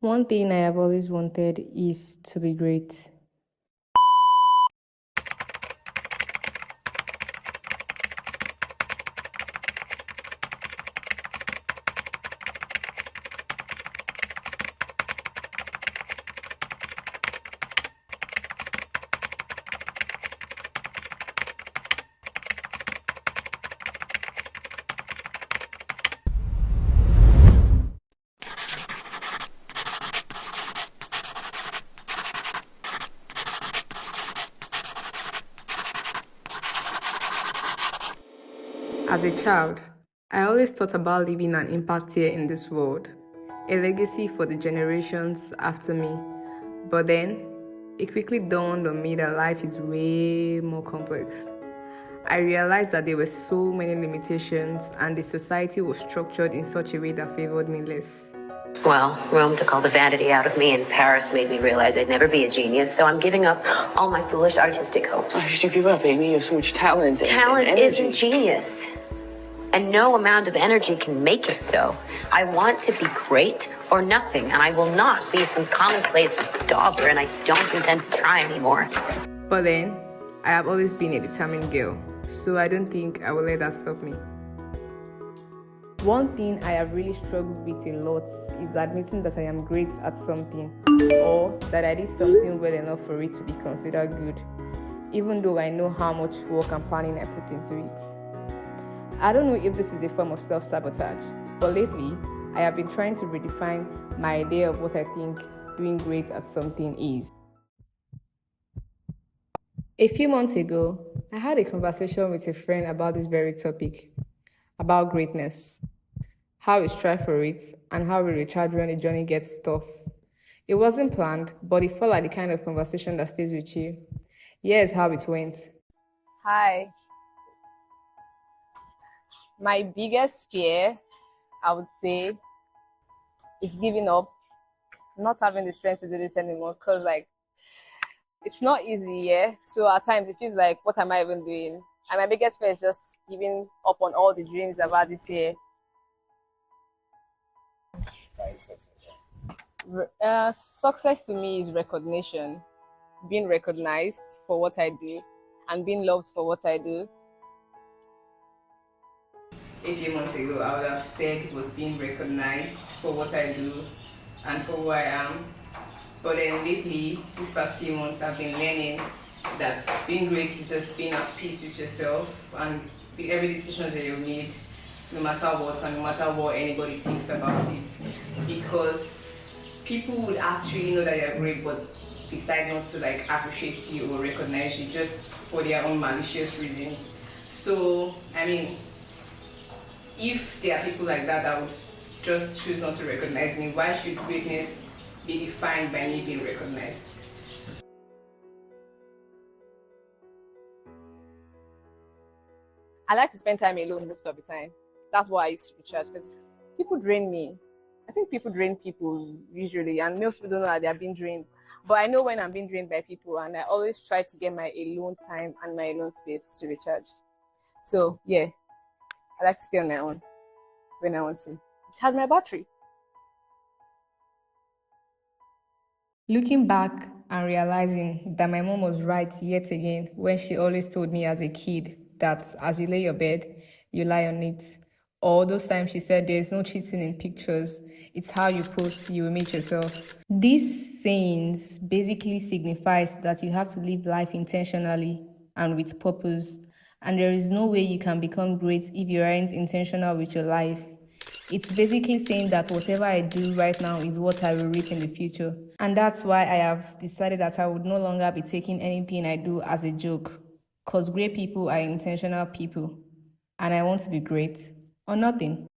One thing I have always wanted is to be great. As a child, I always thought about leaving an impact here in this world, a legacy for the generations after me. But then, it quickly dawned on me that life is way more complex. I realized that there were so many limitations and the society was structured in such a way that favored me less. Well, Rome took all the vanity out of me, and Paris made me realize I'd never be a genius, so I'm giving up all my foolish artistic hopes. Why did you give up, Amy? You have so much talent. Talent and isn't genius, and no amount of energy can make it so. I want to be great or nothing, and I will not be some commonplace dauber, and I don't intend to try anymore. But then, I have always been a determined girl, so I don't think I will let that stop me. One thing I have really struggled with a lot is admitting that I am great at something, or that I did something well enough for it to be considered good, even though I know how much work and planning I put into it. I don't know if this is a form of self-sabotage, but lately, I have been trying to redefine my idea of what I think doing great at something is. A few months ago, I had a conversation with a friend about this very topic, about greatness, how we strive for it, and how we recharge when the journey gets tough. It wasn't planned, but it felt like the kind of conversation that stays with you. Here's how it went. Hi. My biggest fear, I would say, is giving up, not having the strength to do this anymore. Because, it's not easy, yeah? So at times it feels like, what am I even doing? And my biggest fear is just giving up on all the dreams I've had this year. Success to me is recognition, being recognized for what I do, and being loved for what I do. A few months ago, I would have said it was being recognized for what I do and for who I am. But then lately, these past few months, I've been learning that being great is just being at peace with yourself and every decision that you made, no matter what and no matter what anybody thinks about it. Because people would actually know that you're great, but decide not to appreciate you or recognize you just for their own malicious reasons. So, if there are people like that that would just choose not to recognize me, why should greatness be defined by me being recognized? I like to spend time alone most of the time. That's why I used to recharge, because people drain me. I think people drain people usually, and most people don't know that they are being drained. But I know when I'm being drained by people, and I always try to get my alone time and my alone space to recharge. So, yeah, I like to stay on my own when I want to charge my battery. Looking back and realizing that my mom was right yet again when she always told me as a kid that as you lay your bed, you lie on it. Or those times she said there's no cheating in pictures, it's how you post, you will meet yourself. These sayings basically signifies that you have to live life intentionally and with purpose. And there is no way you can become great if you aren't intentional with your life. It's basically saying that whatever I do right now is what I will reap in the future. And that's why I have decided that I would no longer be taking anything I do as a joke. Because great people are intentional people. And I want to be great or nothing.